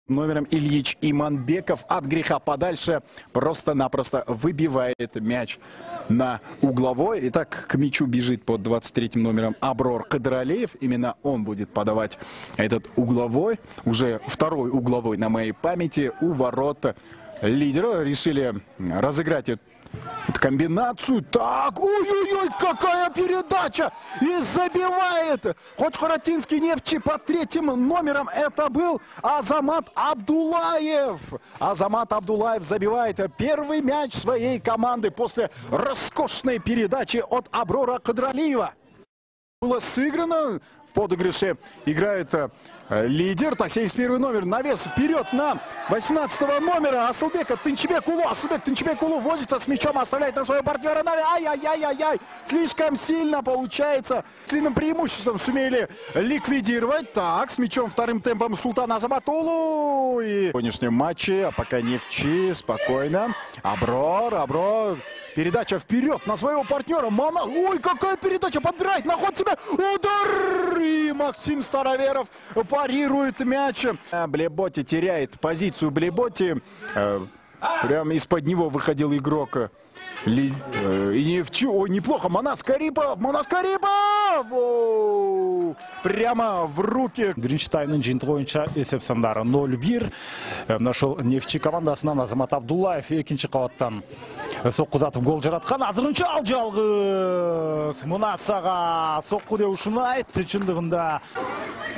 Номером Ильич Иманбеков от греха подальше просто-напросто выбивает мяч на угловой. Итак, к мячу бежит под 23-м номером Аброр Кадралеев. Именно он будет подавать этот угловой. Уже второй угловой на моей памяти у ворот лидера. Решили разыграть эту комбинацию. Так, ой-ой-ой, какая передача! И забивает Ходжхоратинский Нефтчи под третьим номером. Это был Азамат Абдулаев. Азамат Абдулаев забивает первый мяч своей команды после роскошной передачи от Аброра Кадралиева. Было сыграно. В подыгрыше играет лидер. Так, 71 номер. Навес вперед на 18 номера. Асылбека Тынчыбек-Улу. Асылбек Тынчыбек-Улу возится с мячом. Оставляет на своего партнера. Ай-яй-яй-яй-яй. Слишком сильно получается. Сильным преимуществом сумели ликвидировать. Так, с мячом вторым темпом Султан Азаматулу. И в сегодняшнем матче, а пока Нефтчи, спокойно. Аброр. Передача вперед на своего партнера. Мама. Ой, какая передача. Подбирает. Находит себя. Удар. И Максим Староверов парирует мяч. Блеботи теряет позицию. Блеботи. Прямо из-под него выходил игрок. И Нефтчи. Ой, неплохо. Манас Карипов. Прямо в руки. Гринштайнның жиынтығы ойынша есеп сандары 0-1. Нашыл Нефтчи командасынан Азамат Абдулаев екінші қабаттан соққы ұзатып гол жаратқан. Азырынша ал жалғыз. Мунасаға соққы деп ұшынайды. Чындығында.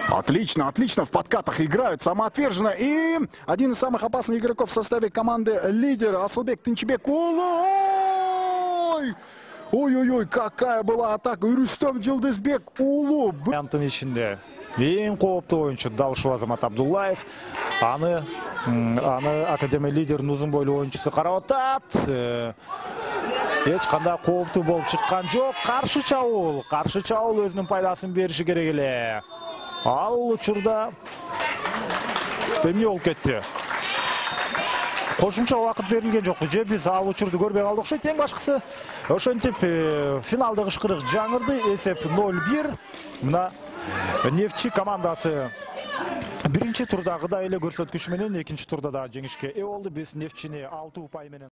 Отлично. В подкатах играют самоотверженно. И один из самых опасных игроков в составе команды лидер Асылбек Тынчыбек-Улу. Ой-ой-ой, какая была атака. Рустам Жылдызбек-Улу. Варианттың ішінде ең қауіпті ойыншы Далышев Азамат Абдулаев. Аны академия лидерінің ұзын бойлы ойыншысы қарап атады. Ешқандай қауіпті болып шыққан жоқ. Қаршы чауыл өзінің пайдасын беріші керек еле. Ал ұчырда бемне ол кетті. Қошымша уақыт берілген жоқ. Біз ал ұчырды көрбей қалдық. Тең башқысы ошентіп финалдығы шықырық жаңырды. Есеп 0-1. Мына Нефтчи командасы бірінші турдағыда елі көрсеткішменен екінші турда да жеңішке олды. Біз Нефтчине 6 ұпайменен